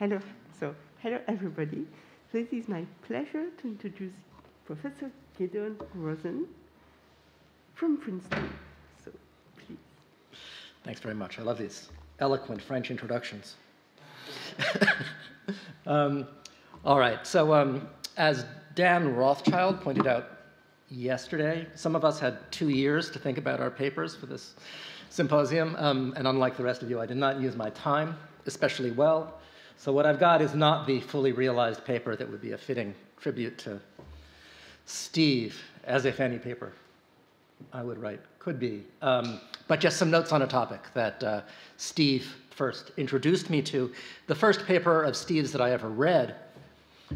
Hello, hello everybody. So it is my pleasure to introduce Professor Gideon Rosen from Princeton. So please. Thanks very much. I love these eloquent French introductions. All right, so as Dan Rothschild pointed out yesterday, some of us had 2 years to think about our papers for this symposium, and unlike the rest of you, I did not use my time especially well. So what I've got is not the fully realized paper that would be a fitting tribute to Steve, as if any paper I would write could be. But just some notes on a topic that Steve first introduced me to. The first paper of Steve's that I ever read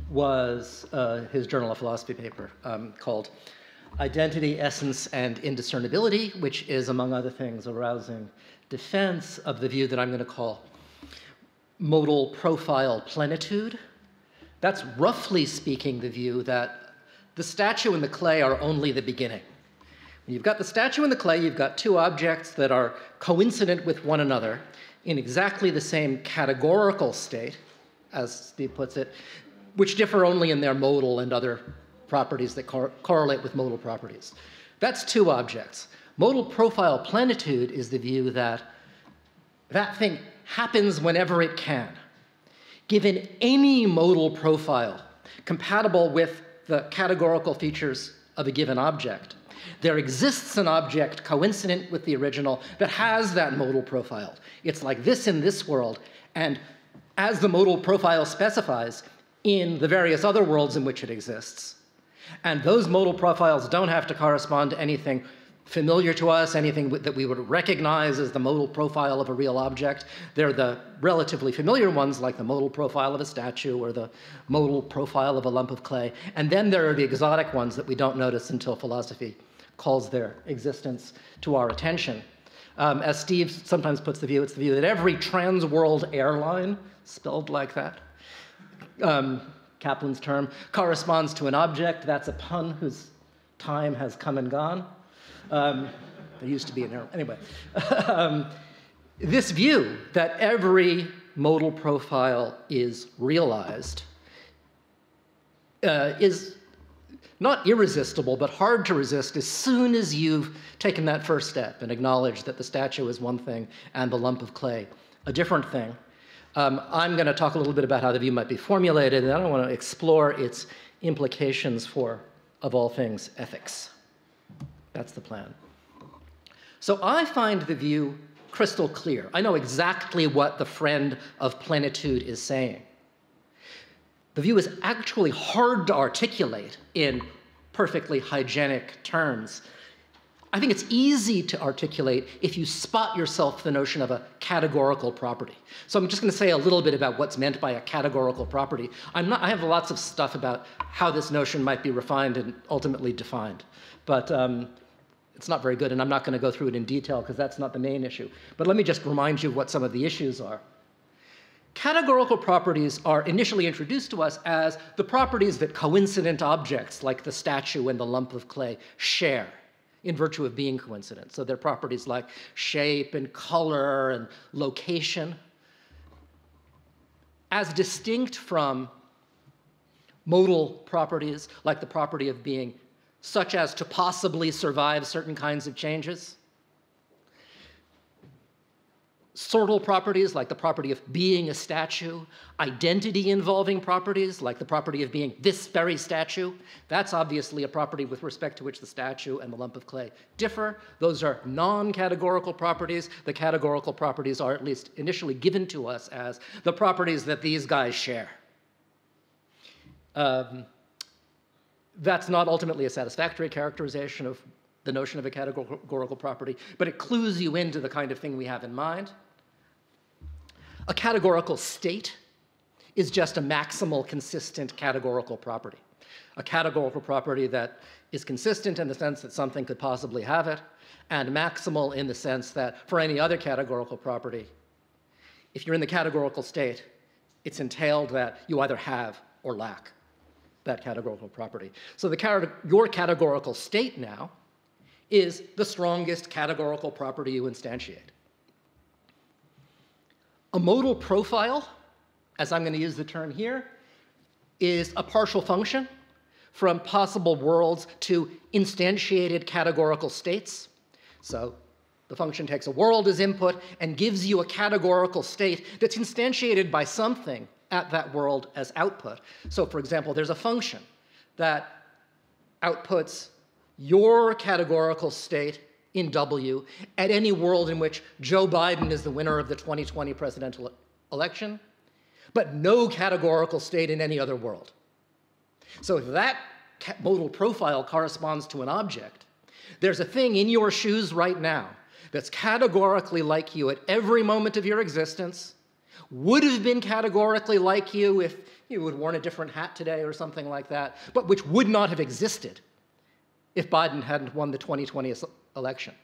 was his Journal of Philosophy paper called Identity, Essence, and Indiscernibility, which is, among other things, a rousing defense of the view that I'm going to call modal profile plenitude. That's roughly speaking the view that the statue and the clay are only the beginning. When you've got the statue and the clay, you've got two objects that are coincident with one another in exactly the same categorical state, as Steve puts it, which differ only in their modal and other properties that correlate with modal properties. That's two objects. Modal profile plenitude is the view that that thing happens whenever it can. Given any modal profile compatible with the categorical features of a given object, there exists an object coincident with the original that has that modal profile. It's like this in this world, and as the modal profile specifies, in the various other worlds in which it exists. And those modal profiles don't have to correspond to anything familiar to us, anything that we would recognize as the modal profile of a real object. They're the relatively familiar ones, like the modal profile of a statue or the modal profile of a lump of clay. And then there are the exotic ones that we don't notice until philosophy calls their existence to our attention. As Steve sometimes puts the view, it's the view that every trans-world airline, spelled like that, Kaplan's term, corresponds to an object. That's a pun whose time has come and gone. There used to be an airline. Anyway, this view that every modal profile is realized is not irresistible, but hard to resist as soon as you've taken that first step and acknowledged that the statue is one thing and the lump of clay a different thing. I'm going to talk a little bit about how the view might be formulated, and then I want to explore its implications for, of all things, ethics. That's the plan. So I find the view crystal clear. I know exactly what the friend of plenitude is saying. The view is actually hard to articulate in perfectly hygienic terms. I think it's easy to articulate if you spot yourself the notion of a categorical property. So I'm just going to say a little bit about what's meant by a categorical property. I have lots of stuff about how this notion might be refined and ultimately defined. But it's not very good, and I'm not going to go through it in detail because that's not the main issue. But let me just remind you what some of the issues are. Categorical properties are initially introduced to us as the properties that coincident objects, like the statue and the lump of clay, share in virtue of being coincident. So they're properties like shape and color and location, as distinct from modal properties, like the property of being such as to possibly survive certain kinds of changes. Sortal properties, like the property of being a statue. Identity involving properties, like the property of being this very statue. That's obviously a property with respect to which the statue and the lump of clay differ. Those are non-categorical properties. The categorical properties are at least initially given to us as the properties that these guys share. That's not ultimately a satisfactory characterization of the notion of a categorical property, but it clues you into the kind of thing we have in mind. A categorical state is just a maximal consistent categorical property. A categorical property that is consistent in the sense that something could possibly have it, and maximal in the sense that for any other categorical property, if you're in the categorical state, it's entailed that you either have or lack that categorical property. So your categorical state now is the strongest categorical property you instantiate. A modal profile as I'm going to use the term here, is a partial function from possible worlds to instantiated categorical states. So the function takes a world as input and gives you a categorical state that's instantiated by something at that world as output. So for example, there's a function that outputs your categorical state in W at any world in which Joe Biden is the winner of the 2020 presidential election, but no categorical state in any other world. So if that modal profile corresponds to an object, there's a thing in your shoes right now that's categorically like you at every moment of your existence, would have been categorically like you if you had worn a different hat today or something like that, but which would not have existed if Biden hadn't won the 2020 election.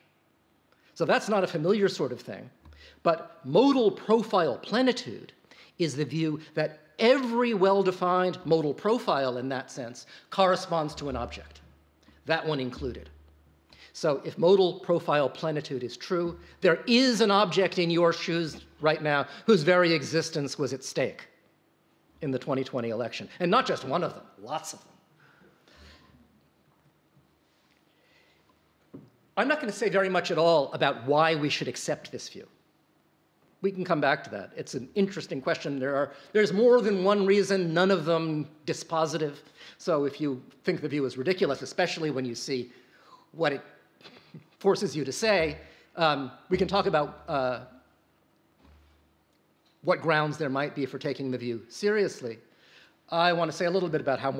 So that's not a familiar sort of thing, but modal profile plenitude is the view that every well-defined modal profile in that sense corresponds to an object, that one included. So if modal profile plenitude is true, there is an object in your shoes right now whose very existence was at stake in the 2020 election. And not just one of them, lots of them. I'm not going to say very much at all about why we should accept this view. We can come back to that. It's an interesting question. There's more than one reason, none of them dispositive. So if you think the view is ridiculous, especially when you see what it forces you to say, we can talk about what grounds there might be for taking the view seriously. I want to say a little bit about how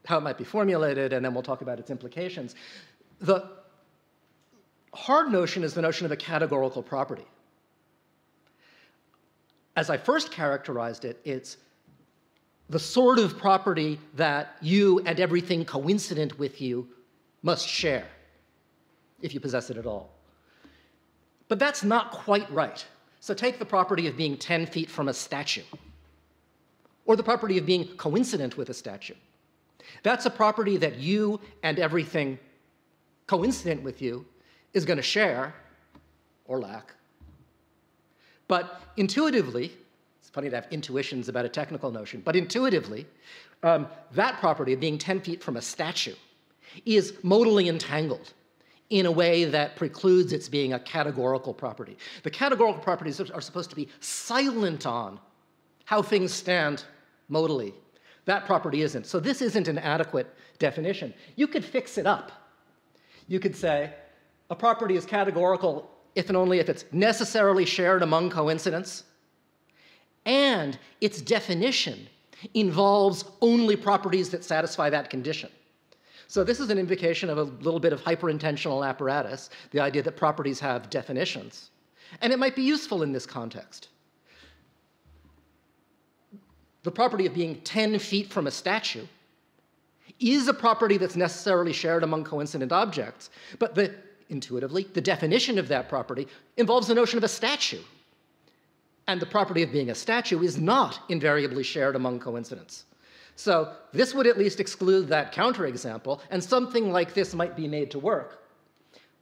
it might be formulated, and then we'll talk about its implications. The hard notion is the notion of a categorical property. As I first characterized it, it's the sort of property that you and everything coincident with you must share, if you possess it at all. But that's not quite right. So take the property of being 10 feet from a statue, or the property of being coincident with a statue. That's a property that you and everything coincident with you is going to share, or lack. But intuitively, it's funny to have intuitions about a technical notion, but intuitively, that property of being 10 feet from a statue is modally entangled in a way that precludes its being a categorical property. The categorical properties are supposed to be silent on how things stand modally. That property isn't. So this isn't an adequate definition. You could fix it up. You could say a property is categorical if and only if it's necessarily shared among coincidents, and its definition involves only properties that satisfy that condition. So this is an invocation of a little bit of hyperintentional apparatus, the idea that properties have definitions. And it might be useful in this context. The property of being 10 feet from a statue is a property that's necessarily shared among coincident objects, but intuitively, the definition of that property involves the notion of a statue. And the property of being a statue is not invariably shared among coincidents. So this would at least exclude that counterexample, and something like this might be made to work.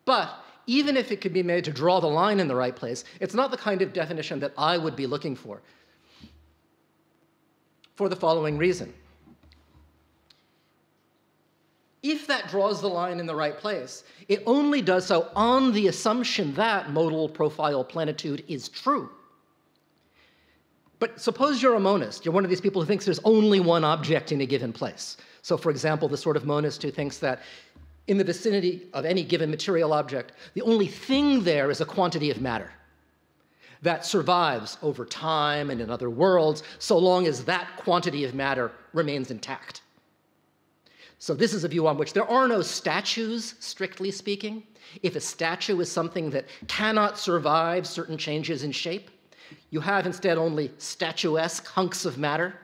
But even if it could be made to draw the line in the right place, it's not the kind of definition that I would be looking for the following reason. If that draws the line in the right place, it only does so on the assumption that modal profile plenitude is true. But suppose you're a monist. You're one of these people who thinks there's only one object in a given place. So for example, the sort of monist who thinks that in the vicinity of any given material object, the only thing there is a quantity of matter that survives over time and in other worlds, so long as that quantity of matter remains intact. So this is a view on which there are no statues, strictly speaking. If a statue is something that cannot survive certain changes in shape, you have instead only statuesque hunks of matter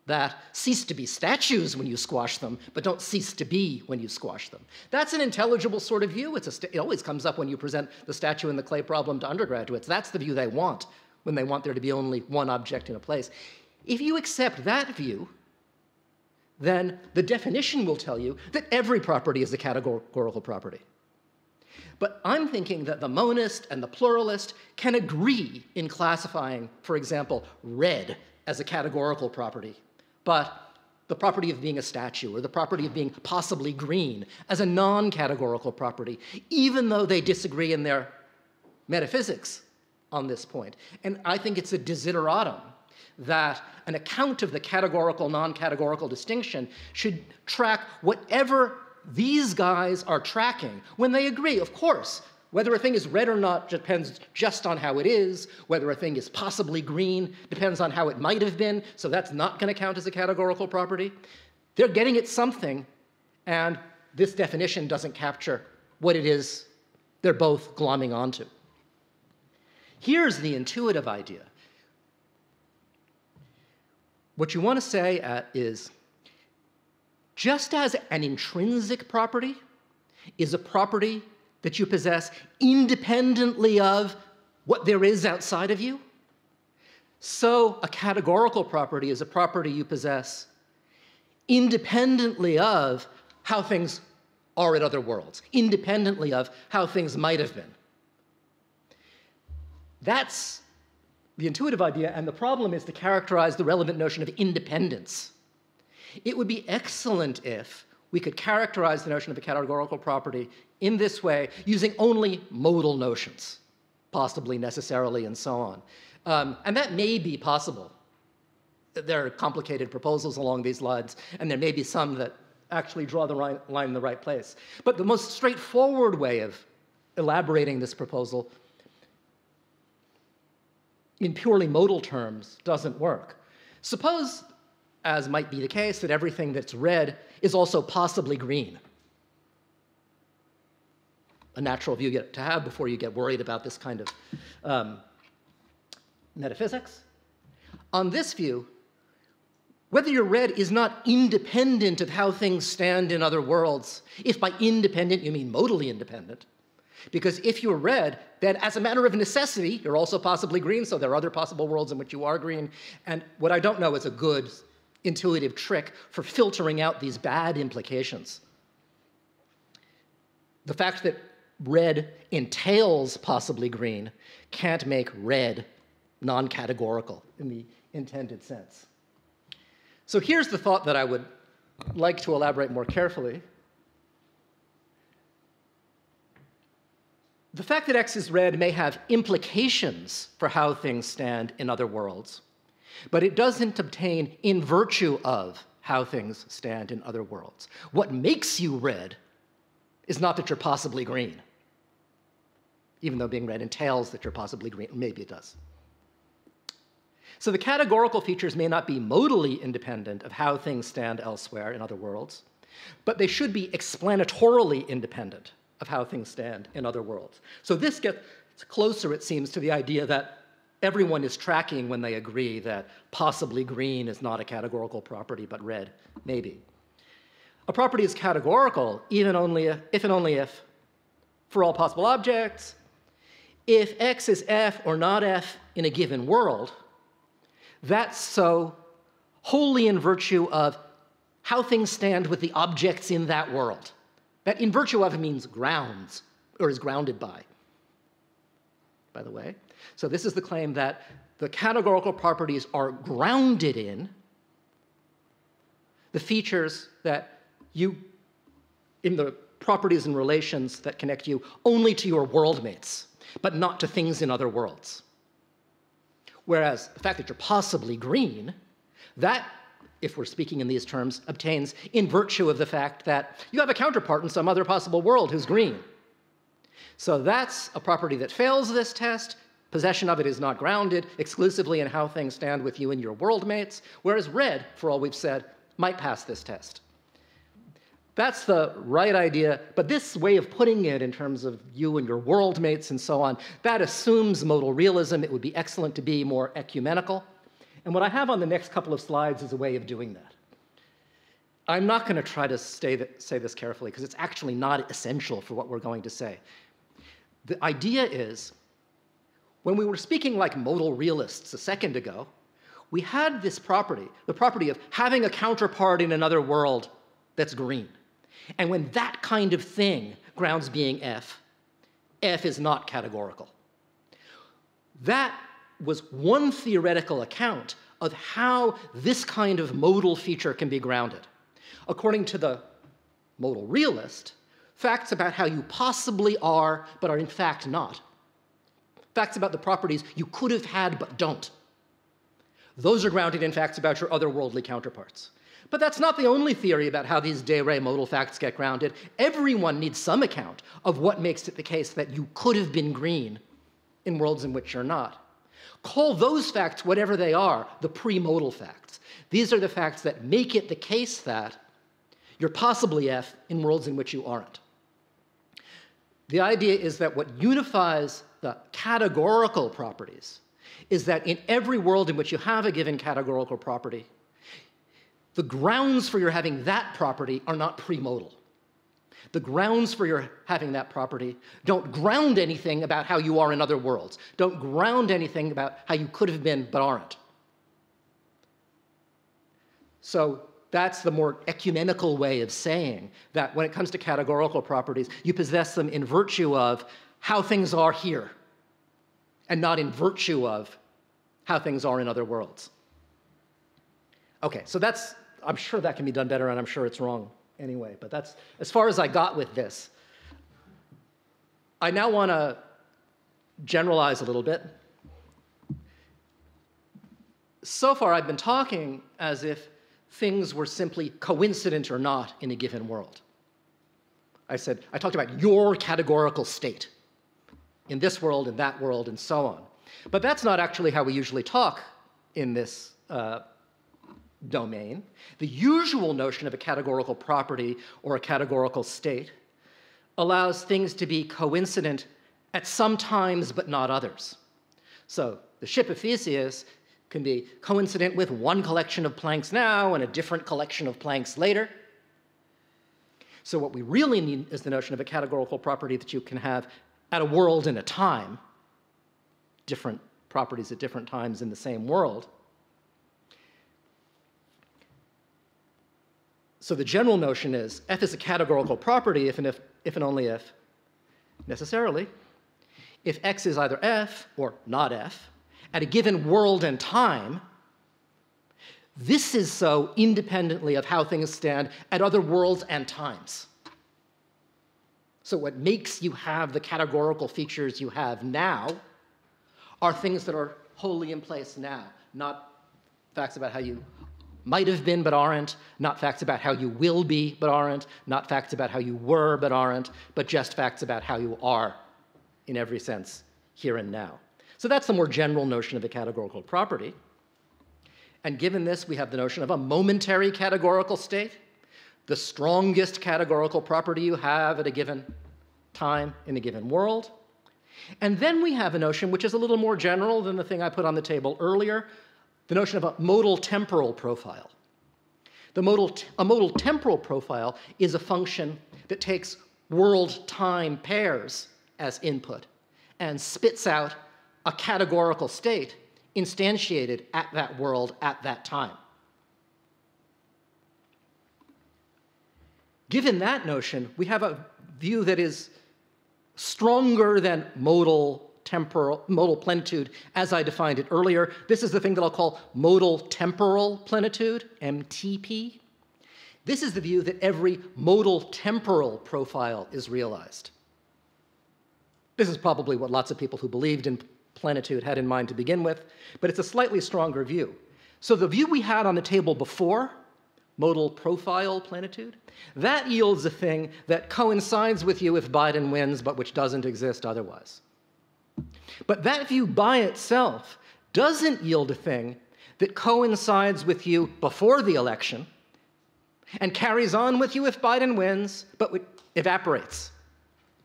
that cease to be statues when you squash them, but don't cease to be when you squash them. That's an intelligible sort of view. It always comes up when you present the statue and the clay problem to undergraduates. That's the view they want when they want there to be only one object in a place. If you accept that view, then the definition will tell you that every property is a categorical property. But I'm thinking that the monist and the pluralist can agree in classifying, for example, red as a categorical property, but the property of being a statue or the property of being possibly green as a non-categorical property, even though they disagree in their metaphysics on this point. And I think it's a desideratum that an account of the categorical, non-categorical distinction should track whatever these guys are tracking when they agree. Of course, whether a thing is red or not depends just on how it is. Whether a thing is possibly green depends on how it might have been, so that's not going to count as a categorical property. They're getting at something, and this definition doesn't capture what it is they're both glomming onto. Here's the intuitive idea. What you want to say is, just as an intrinsic property is a property that you possess independently of what there is outside of you, so a categorical property is a property you possess independently of how things are in other worlds, independently of how things might have been. That's the intuitive idea, and the problem is to characterize the relevant notion of independence. It would be excellent if we could characterize the notion of a categorical property in this way using only modal notions, possibly, necessarily, and so on. And that may be possible. There are complicated proposals along these lines, and there may be some that actually draw the line in the right place. But the most straightforward way of elaborating this proposal in purely modal terms doesn't work. Suppose, as might be the case, that everything that's red is also possibly green. A natural view to have before you get worried about this kind of metaphysics. On this view, whether you're red is not independent of how things stand in other worlds, if by independent you mean modally independent. Because if you're red, then as a matter of necessity, you're also possibly green, so there are other possible worlds in which you are green. And what I don't know is a good intuitive trick for filtering out these bad implications. The fact that red entails possibly green can't make red non-categorical in the intended sense. So here's the thought that I would like to elaborate more carefully. The fact that X is red may have implications for how things stand in other worlds, but it doesn't obtain in virtue of how things stand in other worlds. What makes you red is not that you're possibly green, even though being red entails that you're possibly green. Maybe it does. So the categorical features may not be modally independent of how things stand elsewhere in other worlds, but they should be explanatorily independent of how things stand in other worlds. So this gets closer, it seems, to the idea that everyone is tracking when they agree that possibly green is not a categorical property, but red, maybe. A property is categorical even only if and only if, for all possible objects, if X is F or not F in a given world, that's so wholly in virtue of how things stand with the objects in that world. That in virtue of means grounds, or is grounded by the way. So this is the claim that the categorical properties are grounded in the features that in the properties and relations that connect you only to your worldmates, but not to things in other worlds. Whereas the fact that you're possibly green, that, if we're speaking in these terms, obtains in virtue of the fact that you have a counterpart in some other possible world who's green. So that's a property that fails this test. Possession of it is not grounded exclusively in how things stand with you and your worldmates, whereas red, for all we've said, might pass this test. That's the right idea, but this way of putting it in terms of you and your worldmates and so on, that assumes modal realism. It would be excellent to be more ecumenical. And what I have on the next couple of slides is a way of doing that. I'm not going to try to say this carefully, because it's actually not essential for what we're going to say. The idea is, when we were speaking like modal realists a second ago, we had this property, the property of having a counterpart in another world that's green. And when that kind of thing grounds being F, F is not categorical. That was one theoretical account of how this kind of modal feature can be grounded. According to the modal realist, facts about how you possibly are but are in fact not. Facts about the properties you could have had but don't. Those are grounded in facts about your otherworldly counterparts. But that's not the only theory about how these de re modal facts get grounded. Everyone needs some account of what makes it the case that you could have been green in worlds in which you're not. Call those facts, whatever they are, the pre-modal facts. These are the facts that make it the case that you're possibly F in worlds in which you aren't. The idea is that what unifies the categorical properties is that in every world in which you have a given categorical property, the grounds for your having that property are not pre-modal. The grounds for your having that property don't ground anything about how you are in other worlds, don't ground anything about how you could have been but aren't. So that's the more ecumenical way of saying that when it comes to categorical properties, you possess them in virtue of how things are here, and not in virtue of how things are in other worlds. Okay, so that's, I'm sure that can be done better, and I'm sure it's wrong anyway, but that's as far as I got with this. I now want to generalize a little bit. So far, I've been talking as if things were simply coincident or not in a given world. I talked about your categorical state in this world, in that world, and so on. But that's not actually how we usually talk in this domain. The usual notion of a categorical property or a categorical state allows things to be coincident at some times but not others. So the ship of Theseus can be coincident with one collection of planks now and a different collection of planks later. So what we really need is the notion of a categorical property that you can have at a world and a time, different properties at different times in the same world. So the general notion is F is a categorical property if and only if, necessarily, if X is either F or not F at a given world and time. This is so independently of how things stand at other worlds and times. So what makes you have the categorical features you have now are things that are wholly in place now, not facts about how you might have been but aren't, not facts about how you will be but aren't, not facts about how you were but aren't, but just facts about how you are in every sense here and now. So that's the more general notion of a categorical property. And given this, we have the notion of a momentary categorical state, the strongest categorical property you have at a given time in a given world. And then we have a notion which is a little more general than the thing I put on the table earlier, the notion of a modal temporal profile. A modal temporal profile is a function that takes world-time pairs as input and spits out a categorical state instantiated at that world at that time. Given that notion, we have a view that is stronger than modal plenitude as I defined it earlier. This is the thing that I'll call modal temporal plenitude, MTP. This is the view that every modal temporal profile is realized. This is probably what lots of people who believed in plenitude had in mind to begin with, but it's a slightly stronger view. So the view we had on the table before, modal profile plenitude, that yields a thing that coincides with you if Biden wins, but which doesn't exist otherwise. But that view by itself doesn't yield a thing that coincides with you before the election and carries on with you if Biden wins, but evaporates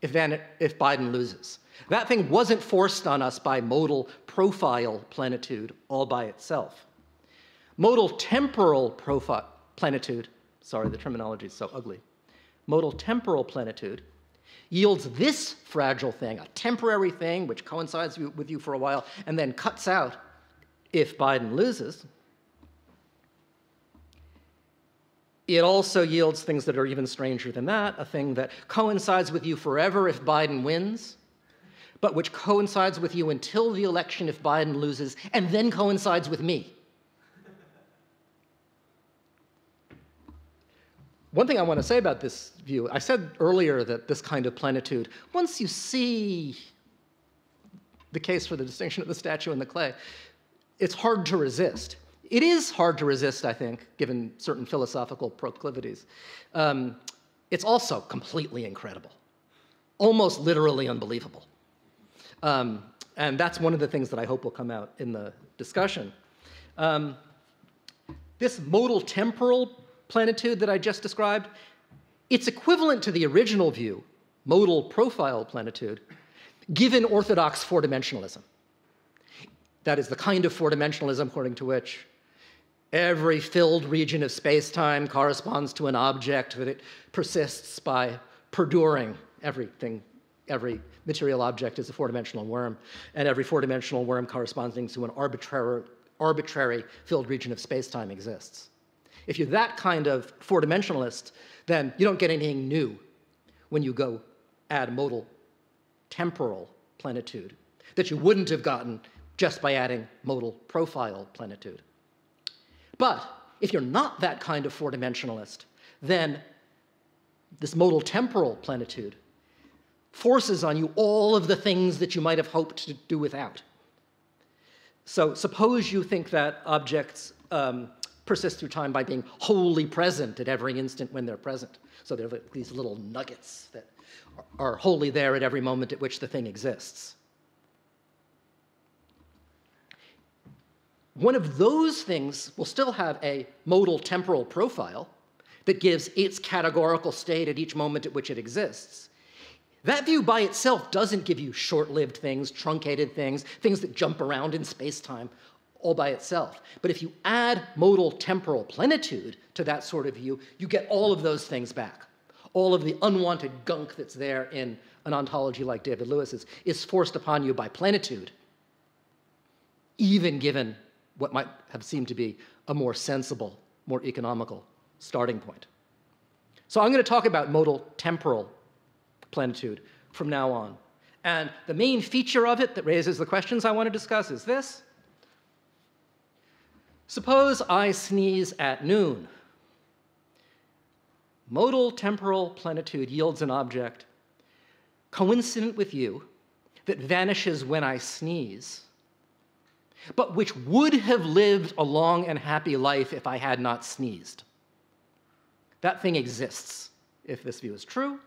if Biden loses. That thing wasn't forced on us by modal profile plenitude all by itself. Modal temporal plenitude, sorry, the terminology is so ugly. Modal temporal plenitude yields this fragile thing, a temporary thing which coincides with you for a while and then cuts out if Biden loses. It also yields things that are even stranger than that, a thing that coincides with you forever if Biden wins, but which coincides with you until the election if Biden loses, and then coincides with me. one thing I want to say about this view, I said earlier that this kind of plenitude, once you see the case for the distinction of the statue and the clay, it's hard to resist. It is hard to resist, I think, given certain philosophical proclivities. It's also completely incredible, almost literally unbelievable. And that's one of the things that I hope will come out in the discussion. This modal temporal plenitude that I just described, it's equivalent to the original view, modal profile plenitude, given orthodox four-dimensionalism. That is the kind of four-dimensionalism according to which every filled region of space-time corresponds to an object that it persists by perduring. Every material object is a four-dimensional worm, and every four-dimensional worm corresponding to an arbitrary filled region of space-time exists. If you're that kind of four-dimensionalist, then you don't get anything new when you go add modal temporal plenitude that you wouldn't have gotten just by adding modal profile plenitude. But if you're not that kind of four-dimensionalist, then this modal temporal plenitude forces on you all of the things that you might have hoped to do without. So suppose you think that objects persist through time by being wholly present at every instant when they're present. So they're like these little nuggets that are wholly there at every moment at which the thing exists. One of those things will still have a modal temporal profile that gives its categorical state at each moment at which it exists. That view by itself doesn't give you short-lived things, truncated things, things that jump around in space-time all by itself. But if you add modal temporal plenitude to that sort of view, you get all of those things back. All of the unwanted gunk that's there in an ontology like David Lewis's is forced upon you by plenitude, even given what might have seemed to be a more sensible, more economical starting point. So I'm going to talk about modal temporal plenitude from now on. And the main feature of it that raises the questions I want to discuss is this. Suppose I sneeze at noon. Modal temporal plenitude yields an object coincident with you that vanishes when I sneeze, but which would have lived a long and happy life if I had not sneezed. That thing exists, if this view is true.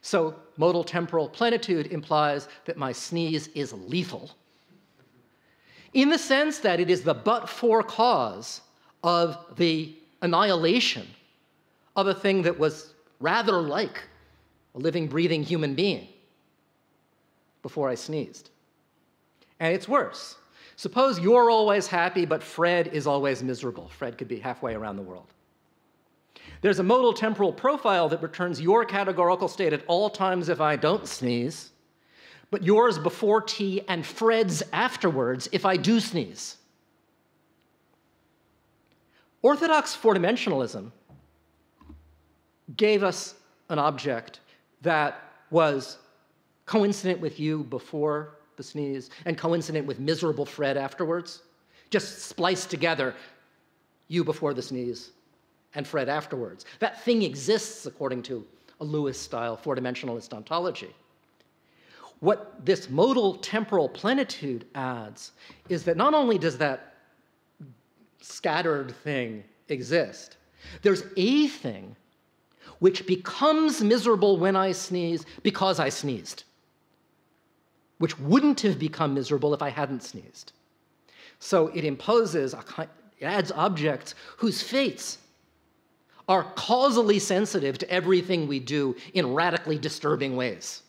So modal temporal plenitude implies that my sneeze is lethal, in the sense that it is the but-for cause of the annihilation of a thing that was rather like a living, breathing human being before I sneezed. And it's worse. Suppose you're always happy, but Fred is always miserable. Fred could be halfway around the world. There's a modal temporal profile that returns your categorical state at all times if I don't sneeze, but yours before tea and Fred's afterwards if I do sneeze. Orthodox four-dimensionalism gave us an object that was coincident with you before the sneeze and coincident with miserable Fred afterwards, just spliced together, you before the sneeze and Fred afterwards. That thing exists according to a Lewis-style four-dimensionalist ontology. What this modal temporal plenitude adds is that not only does that scattered thing exist, there's a thing which becomes miserable when I sneeze because I sneezed, which wouldn't have become miserable if I hadn't sneezed. So it imposes, it adds objects whose fates are causally sensitive to everything we do in radically disturbing ways,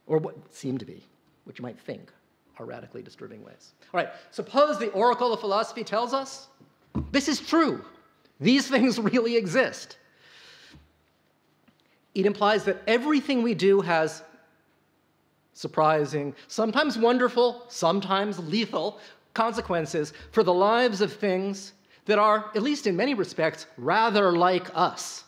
or what seem to be, what you might think are radically disturbing ways. All right, suppose the oracle of philosophy tells us this is true. These things really exist. It implies that everything we do has surprising, sometimes wonderful, sometimes lethal consequences for the lives of things that are, at least in many respects, rather like us.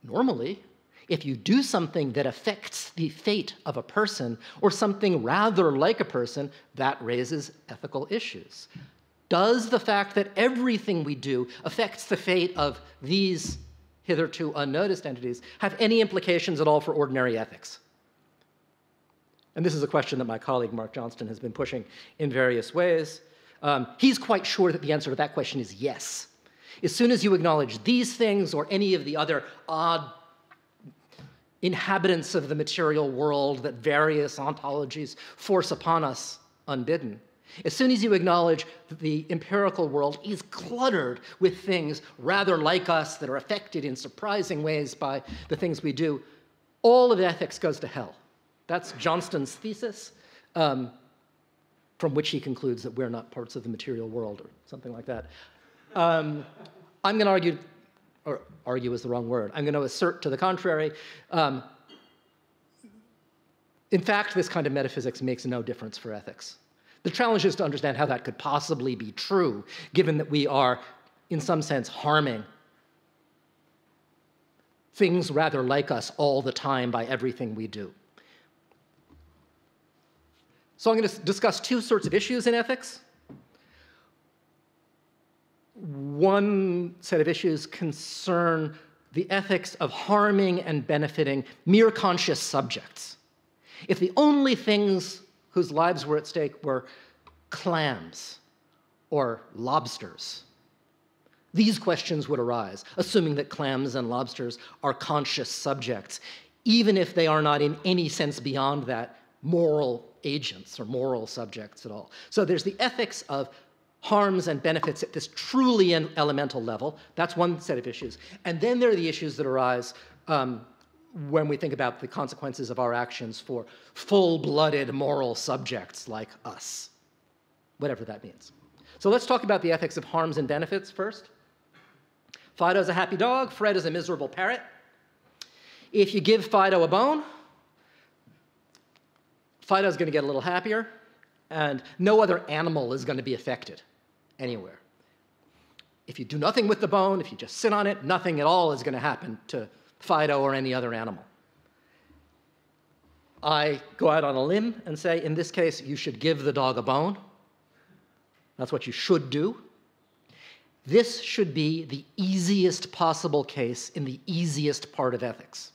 Normally, if you do something that affects the fate of a person or something rather like a person, that raises ethical issues. Does the fact that everything we do affects the fate of these hitherto unnoticed entities have any implications at all for ordinary ethics? And this is a question that my colleague Mark Johnston has been pushing in various ways. He's quite sure that the answer to that question is yes. As soon as you acknowledge these things or any of the other odd inhabitants of the material world that various ontologies force upon us unbidden, as soon as you acknowledge that the empirical world is cluttered with things rather like us that are affected in surprising ways by the things we do, all of ethics goes to hell. That's Johnston's thesis, from which he concludes that we're not parts of the material world or something like that. I'm going to argue, or argue is the wrong word, I'm going to assert to the contrary. In fact, this kind of metaphysics makes no difference for ethics. The challenge is to understand how that could possibly be true, given that we are, in some sense, harming things rather like us all the time by everything we do. So I'm going to discuss two sorts of issues in ethics. One set of issues concern the ethics of harming and benefiting mere conscious subjects. If the only things whose lives were at stake were clams or lobsters, these questions would arise, assuming that clams and lobsters are conscious subjects, even if they are not in any sense beyond that moral agents or moral subjects at all. So there's the ethics of harms and benefits at this truly elemental level. That's one set of issues. And then there are the issues that arise when we think about the consequences of our actions for full-blooded moral subjects like us, whatever that means. So let's talk about the ethics of harms and benefits first. Fido's a happy dog. Fred is a miserable parrot. If you give Fido a bone, Fido's going to get a little happier, and no other animal is going to be affected anywhere. If you do nothing with the bone, if you just sit on it, nothing at all is going to happen to Fido or any other animal. I go out on a limb and say, in this case, you should give the dog a bone. That's what you should do. This should be the easiest possible case in the easiest part of ethics.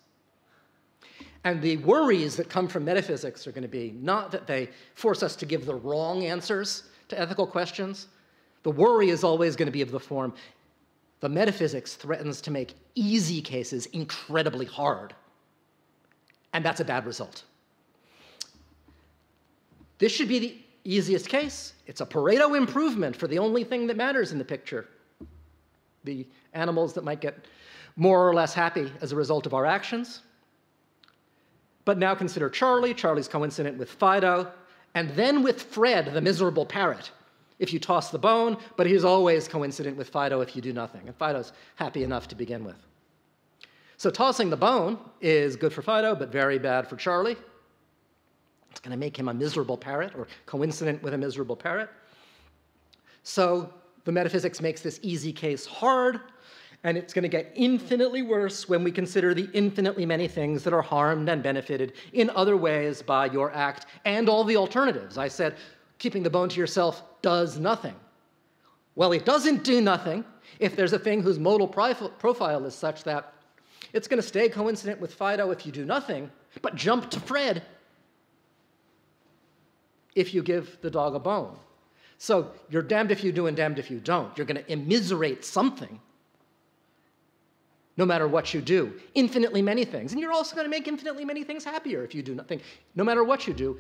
And the worries that come from metaphysics are going to be not that they force us to give the wrong answers to ethical questions. The worry is always going to be of the form, the metaphysics threatens to make easy cases incredibly hard. And that's a bad result. This should be the easiest case. It's a Pareto improvement for the only thing that matters in the picture. The animals that might get more or less happy as a result of our actions. But now consider Charlie. Charlie's coincident with Fido. And then with Fred, the miserable parrot, if you toss the bone, but he's always coincident with Fido if you do nothing. And Fido's happy enough to begin with. So tossing the bone is good for Fido, but very bad for Charlie. It's going to make him a miserable parrot, or coincident with a miserable parrot. So the metaphysics makes this easy case hard, and it's going to get infinitely worse when we consider the infinitely many things that are harmed and benefited in other ways by your act and all the alternatives. I said, keeping the bone to yourself does nothing. Well, it doesn't do nothing if there's a thing whose modal profile is such that it's going to stay coincident with Fido if you do nothing, but jump to Fred if you give the dog a bone. So you're damned if you do and damned if you don't. You're going to immiserate something no matter what you do. Infinitely many things. And you're also going to make infinitely many things happier if you do nothing. No matter what you do,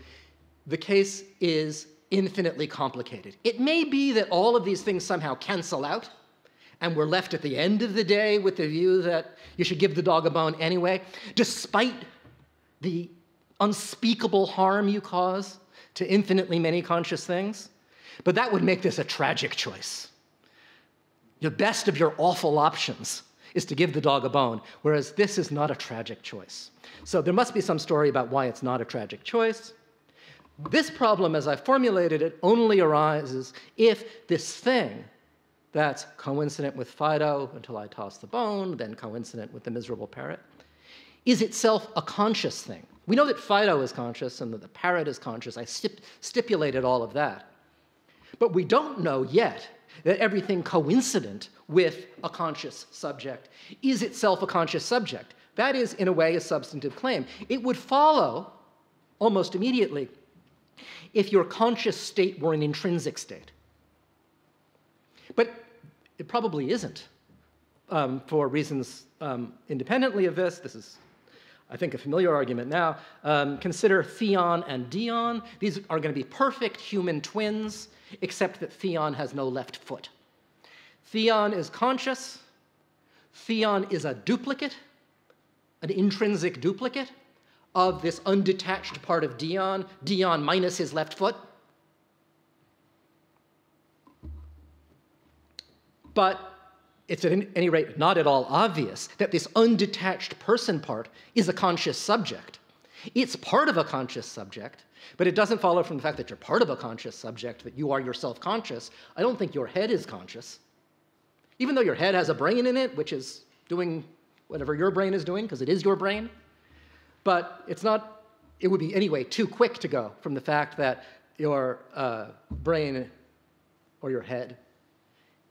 the case is infinitely complicated. It may be that all of these things somehow cancel out, and we're left at the end of the day with the view that you should give the dog a bone anyway, despite the unspeakable harm you cause to infinitely many conscious things. But that would make this a tragic choice. The best of your awful options is to give the dog a bone, whereas this is not a tragic choice. So there must be some story about why it's not a tragic choice. This problem, as I formulated it, only arises if this thing that's coincident with Fido until I toss the bone, then coincident with the miserable parrot, is itself a conscious thing. We know that Fido is conscious and that the parrot is conscious. I stipulated all of that. But we don't know yet that everything coincident with a conscious subject is itself a conscious subject. That is, in a way, a substantive claim. It would follow almost immediately if your conscious state were an intrinsic state. But it probably isn't, for reasons independently of this. This is, I think, a familiar argument now. Consider Theon and Dion. These are going to be perfect human twins, except that Theon has no left foot. Theon is conscious. Theon is a duplicate, an intrinsic duplicate of this undetached part of Dion, Dion minus his left foot. But it's at any rate not at all obvious that this undetached person part is a conscious subject. It's part of a conscious subject, but it doesn't follow from the fact that you're part of a conscious subject that you are yourself conscious. I don't think your head is conscious. Even though your head has a brain in it, which is doing whatever your brain is doing, because it is your brain. But it's not, it would be anyway too quick to go from the fact that your brain or your head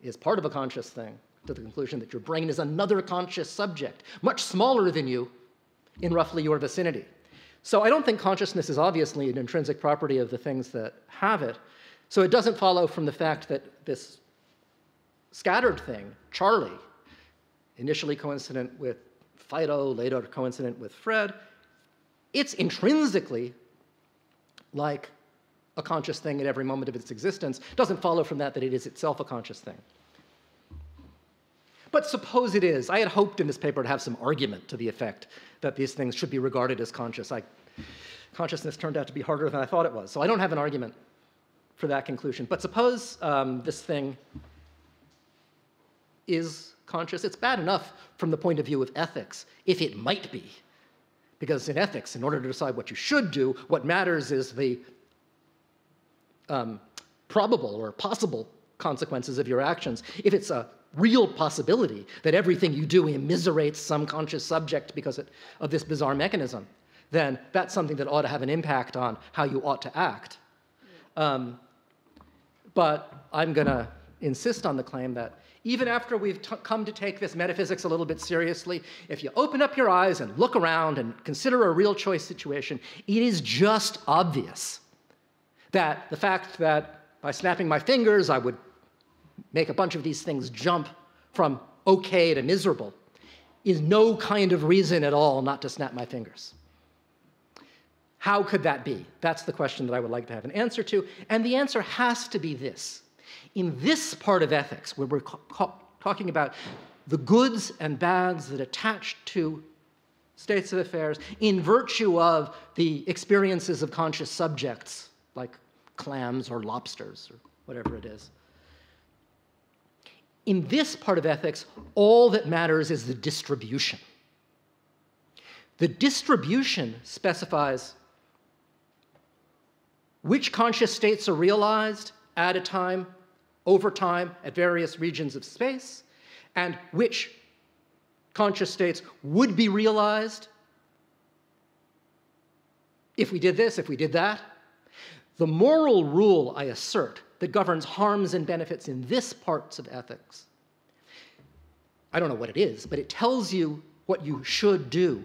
is part of a conscious thing to the conclusion that your brain is another conscious subject, much smaller than you in roughly your vicinity. So I don't think consciousness is obviously an intrinsic property of the things that have it. So it doesn't follow from the fact that this scattered thing, Charlie, initially coincident with Fido, later coincident with Fred, it's intrinsically like a conscious thing at every moment of its existence. Doesn't follow from that that it is itself a conscious thing. But suppose it is. I had hoped in this paper to have some argument to the effect that these things should be regarded as conscious. Consciousness turned out to be harder than I thought it was. So I don't have an argument for that conclusion. But suppose this thing is conscious. It's bad enough from the point of view of ethics if it might be. Because in ethics, in order to decide what you should do, what matters is the probable or possible consequences of your actions. If it's a real possibility that everything you do immiserates some conscious subject because of this bizarre mechanism, then that's something that ought to have an impact on how you ought to act. But I'm going to insist on the claim that even after we've come to take this metaphysics a little bit seriously, if you open up your eyes and look around and consider a real choice situation, it is just obvious that the fact that by snapping my fingers I would make a bunch of these things jump from okay to miserable is no kind of reason at all not to snap my fingers. How could that be? That's the question that I would like to have an answer to. And the answer has to be this. In this part of ethics, where we're talking about the goods and bads that attach to states of affairs in virtue of the experiences of conscious subjects, like clams or lobsters or whatever it is. In this part of ethics, all that matters is the distribution. The distribution specifies which conscious states are realized at a time, over time, at various regions of space, and which conscious states would be realized if we did this, if we did that. The moral rule, I assert, that governs harms and benefits in this parts of ethics, I don't know what it is, but it tells you what you should do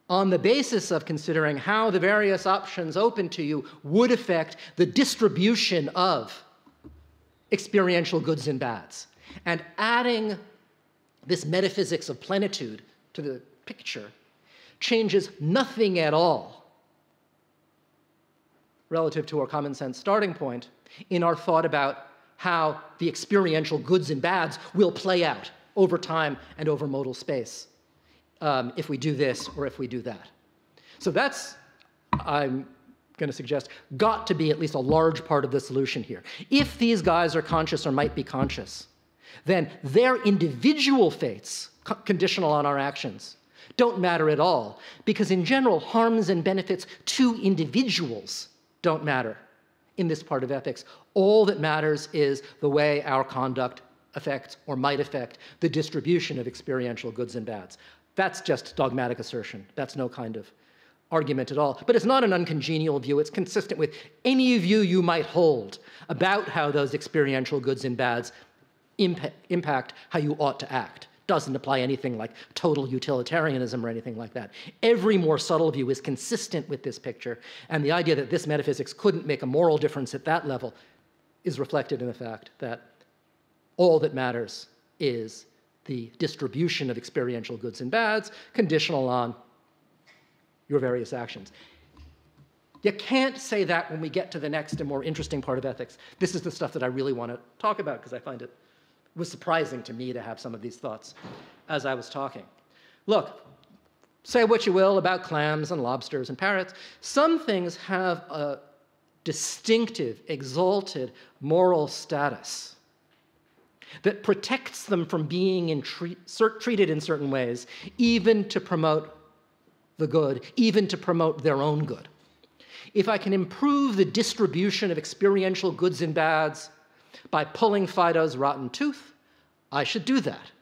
on the basis of considering how the various options open to you would affect the distribution of experiential goods and bads. And adding this metaphysics of plenitude to the picture changes nothing at all relative to our common sense starting point in our thought about how the experiential goods and bads will play out over time and over modal space if we do this or if we do that. So that's, I'm going to suggest, got to be at least a large part of the solution here. If these guys are conscious or might be conscious, then their individual fates, conditional on our actions, don't matter at all, because in general, harms and benefits to individuals don't matter in this part of ethics. All that matters is the way our conduct affects or might affect the distribution of experiential goods and bads. That's just dogmatic assertion. That's no kind of argument at all. But it's not an uncongenial view. It's consistent with any view you might hold about how those experiential goods and bads impact how you ought to act. Doesn't apply anything like total utilitarianism or anything like that. Every more subtle view is consistent with this picture, and the idea that this metaphysics couldn't make a moral difference at that level is reflected in the fact that all that matters is the distribution of experiential goods and bads, conditional on your various actions. You can't say that when we get to the next and more interesting part of ethics. This is the stuff that I really want to talk about because I find it was surprising to me to have some of these thoughts as I was talking. Look, say what you will about clams and lobsters and parrots. Some things have a distinctive, exalted moral status that protects them from being treated in certain ways, even to promote the good, even to promote their own good. If I can improve the distribution of experiential goods and bads by pulling Fido's rotten tooth, I should do that.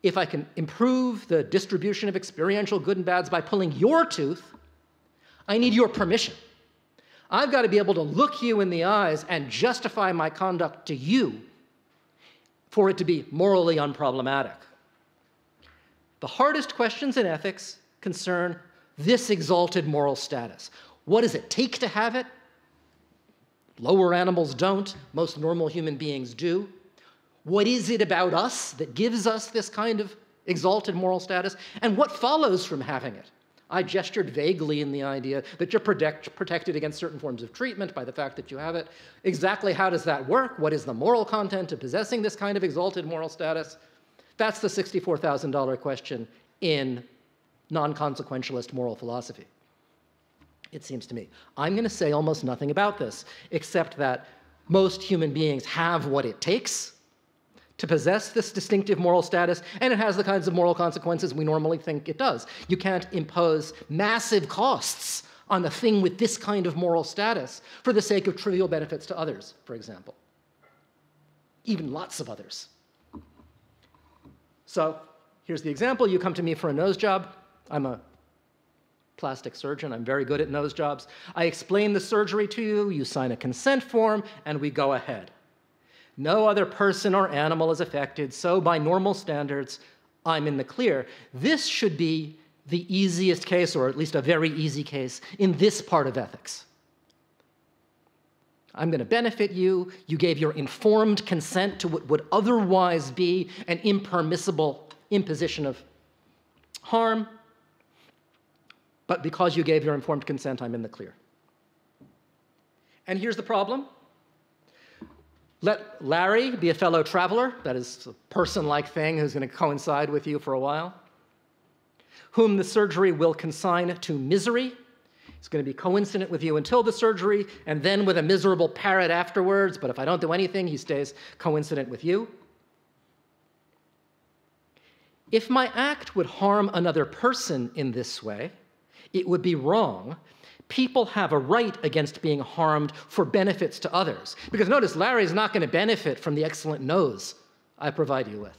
If I can improve the distribution of experiential good and bads by pulling your tooth, I need your permission. I've got to be able to look you in the eyes and justify my conduct to you for it to be morally unproblematic. The hardest questions in ethics concern this exalted moral status. What does it take to have it? Lower animals don't. Most normal human beings do. What is it about us that gives us this kind of exalted moral status? And what follows from having it? I gestured vaguely in the idea that you're protected against certain forms of treatment by the fact that you have it. Exactly how does that work? What is the moral content of possessing this kind of exalted moral status? That's the $64,000 question in non-consequentialist moral philosophy, it seems to me. I'm going to say almost nothing about this, except that most human beings have what it takes to possess this distinctive moral status, and it has the kinds of moral consequences we normally think it does. You can't impose massive costs on the thing with this kind of moral status for the sake of trivial benefits to others, for example. Even lots of others. So here's the example. You come to me for a nose job. I'm a plastic surgeon. I'm very good at nose jobs. I explain the surgery to you. You sign a consent form, and we go ahead. No other person or animal is affected, so by normal standards, I'm in the clear. This should be the easiest case, or at least a very easy case, in this part of ethics. I'm going to benefit you. You gave your informed consent to what would otherwise be an impermissible imposition of harm. But because you gave your informed consent, I'm in the clear. And here's the problem. Let Larry be a fellow traveler, that is a person-like thing who's going to coincide with you for a while, whom the surgery will consign to misery. He's going to be coincident with you until the surgery, and then with a miserable parrot afterwards, but if I don't do anything, he stays coincident with you. If my act would harm another person in this way, it would be wrong. People have a right against being harmed for benefits to others. Because notice, Larry's not going to benefit from the excellent nose I provide you with.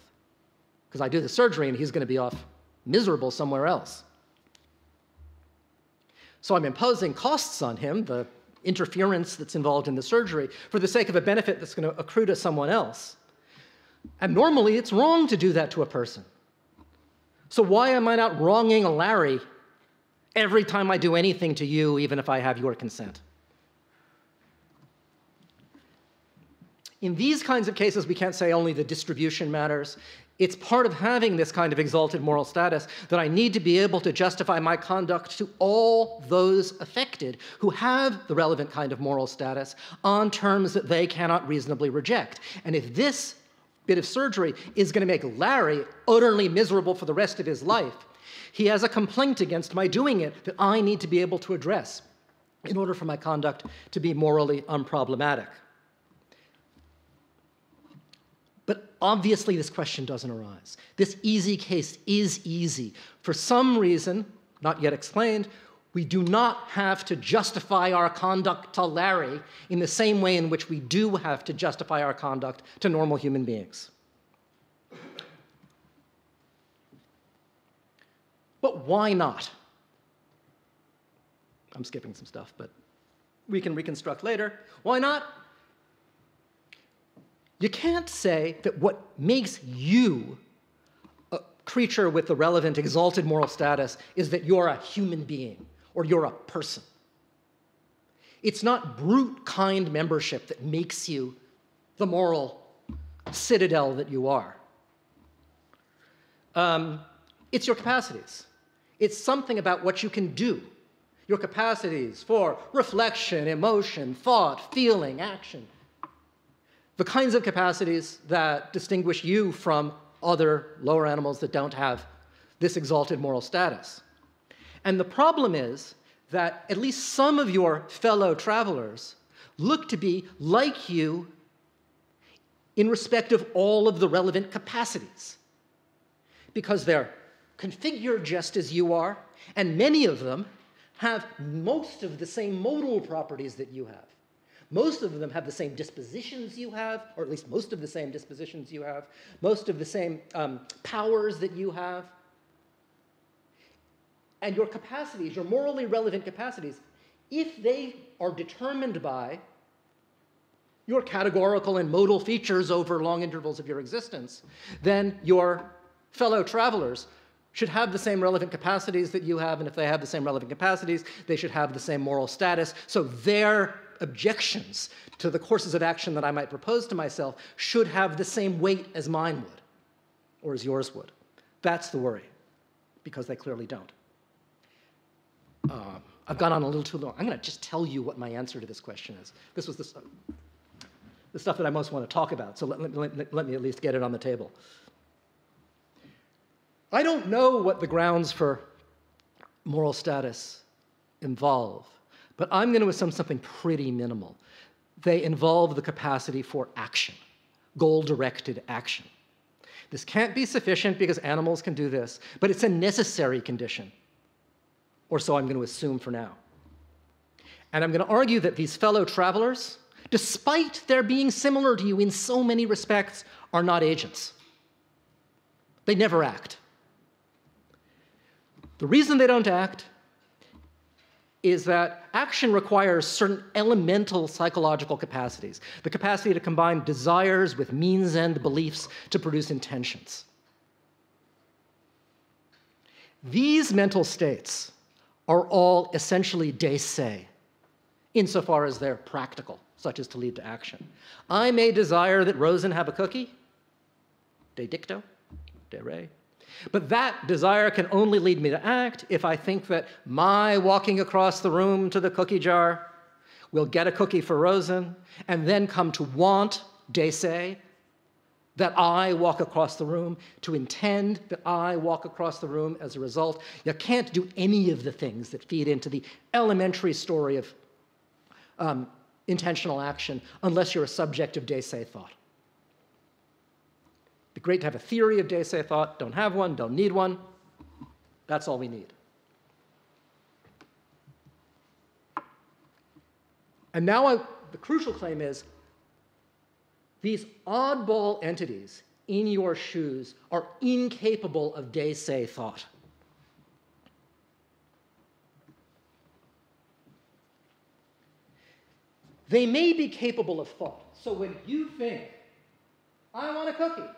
Because I do the surgery and he's going to be off miserable somewhere else. So I'm imposing costs on him, the interference that's involved in the surgery, for the sake of a benefit that's going to accrue to someone else. And normally it's wrong to do that to a person. So why am I not wronging a Larry every time I do anything to you, even if I have your consent? In these kinds of cases, we can't say only the distribution matters. It's part of having this kind of exalted moral status that I need to be able to justify my conduct to all those affected who have the relevant kind of moral status on terms that they cannot reasonably reject. And if this bit of surgery is going to make Larry utterly miserable for the rest of his life, he has a complaint against my doing it that I need to be able to address in order for my conduct to be morally unproblematic. But obviously this question doesn't arise. This easy case is easy. For some reason, not yet explained, we do not have to justify our conduct to Larry in the same way in which we do have to justify our conduct to normal human beings. But why not? I'm skipping some stuff, but we can reconstruct later. Why not? You can't say that what makes you a creature with the relevant exalted moral status is that you're a human being or you're a person. It's not brute kind membership that makes you the moral citadel that you are. It's your capacities. It's something about what you can do. Your capacities for reflection, emotion, thought, feeling, action. The kinds of capacities that distinguish you from other lower animals that don't have this exalted moral status. And the problem is that at least some of your fellow travelers look to be like you in respect of all of the relevant capacities, because they're configured just as you are, and many of them have most of the same modal properties that you have. Most of them have the same dispositions you have, or at least most of the same dispositions you have, most of the same powers that you have. And your capacities, your morally relevant capacities, if they are determined by your categorical and modal features over long intervals of your existence, then your fellow travelers should have the same relevant capacities that you have, and if they have the same relevant capacities, they should have the same moral status. So their objections to the courses of action that I might propose to myself should have the same weight as mine would, or as yours would. That's the worry, because they clearly don't. I've gone on a little too long. I'm going to just tell you what my answer to this question is. This was the stuff that I most want to talk about, so let me at least get it on the table. I don't know what the grounds for moral status involve, but I'm going to assume something pretty minimal. They involve the capacity for action, goal-directed action. This can't be sufficient because animals can do this, but it's a necessary condition, or so I'm going to assume for now. And I'm going to argue that these fellow travelers, despite their being similar to you in so many respects, are not agents. They never act. The reason they don't act is that action requires certain elemental psychological capacities, the capacity to combine desires with means-end beliefs to produce intentions. These mental states are all essentially décès, insofar as they're practical, such as to lead to action. I may desire that Rosen have a cookie, de dicto, de re. But that desire can only lead me to act if I think that my walking across the room to the cookie jar will get a cookie for Rosen, and then come to want, décès, that I walk across the room, to intend that I walk across the room as a result. You can't do any of the things that feed into the elementary story of intentional action unless you're a subject of décès thought. It'd be great to have a theory of décès thought. Don't have one, don't need one. That's all we need. And now the crucial claim is these oddball entities in your shoes are incapable of décès thought. They may be capable of thought. So when you think, I want a cookie,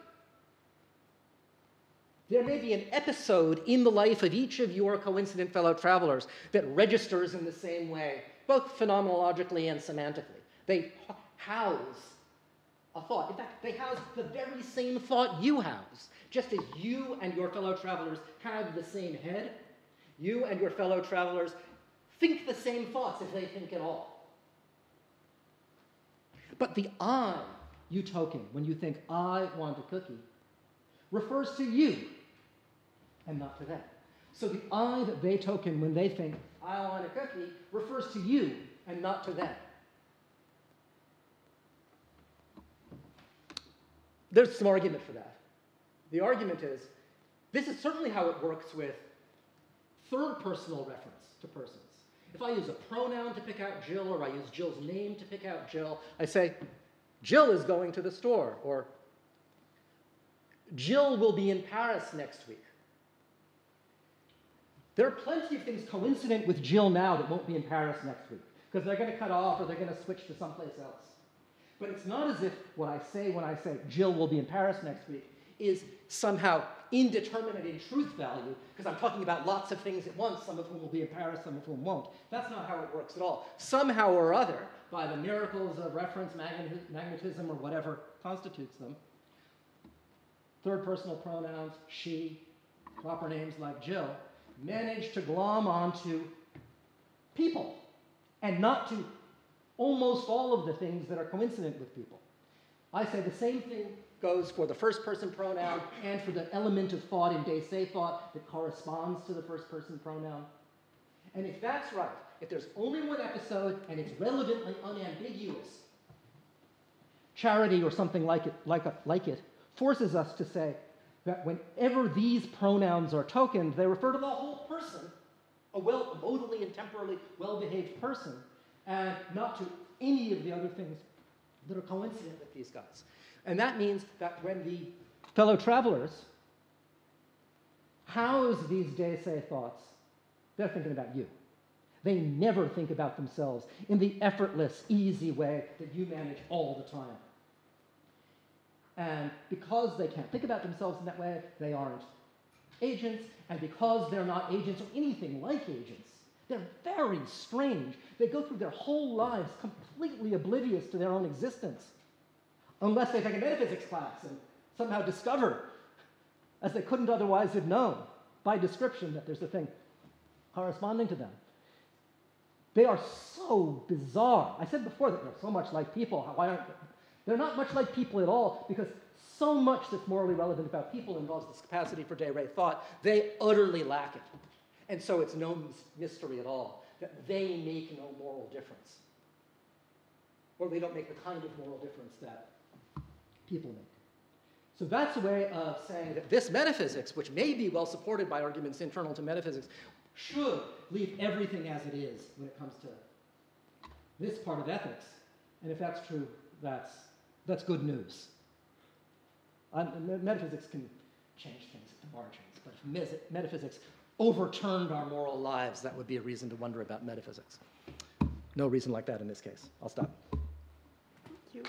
there may be an episode in the life of each of your coincident fellow travelers that registers in the same way, both phenomenologically and semantically. They house a thought. In fact, they house the very same thought you house. Just as you and your fellow travelers have the same head, you and your fellow travelers think the same thoughts if they think at all. But the I you token when you think, I want a cookie, refers to you and not to them. So the I that they token when they think, I want a cookie, refers to you and not to them. There's some argument for that. The argument is, this is certainly how it works with third personal reference to persons. If I use a pronoun to pick out Jill, or I use Jill's name to pick out Jill, I say, Jill is going to the store, or Jill will be in Paris next week. There are plenty of things coincident with Jill now that won't be in Paris next week, because they're going to cut off or they're going to switch to someplace else. But it's not as if what I say when I say Jill will be in Paris next week is somehow indeterminate in truth value, because I'm talking about lots of things at once, some of whom will be in Paris, some of whom won't. That's not how it works at all. Somehow or other, by the miracles of reference magnetism or whatever constitutes them, third personal pronouns, she, proper names like Jill, manage to glom onto people and not to almost all of the things that are coincident with people. I say the same thing goes for the first person pronoun and for the element of thought in de se thought that corresponds to the first person pronoun. And if that's right, if there's only one episode and it's relevantly unambiguous, charity or something like it forces us to say that whenever these pronouns are tokened, they refer to the whole person, a modally and temporally well-behaved person, and not to any of the other things that are coincident with these guys. And that means that when the fellow travelers house these de se thoughts, they're thinking about you. They never think about themselves in the effortless, easy way that you manage all the time. And because they can't think about themselves in that way, they aren't agents, and because they're not agents or anything like agents, they're very strange. They go through their whole lives completely oblivious to their own existence, unless they take a metaphysics class and somehow discover, as they couldn't otherwise have known, by description, that there's a thing corresponding to them. They are so bizarre. I said before that they're so much like people. Why aren't they? They're not much like people at all, because so much that's morally relevant about people involves this capacity for de re thought. They utterly lack it. And so it's no mystery at all that they make no moral difference. Or they don't make the kind of moral difference that people make. So that's a way of saying that this metaphysics, which may be well supported by arguments internal to metaphysics, should leave everything as it is when it comes to this part of ethics. And if that's true, that's good news. Metaphysics can change things at the margins, but if metaphysics overturned our moral lives, that would be a reason to wonder about metaphysics. No reason like that in this case. I'll stop. Thank you.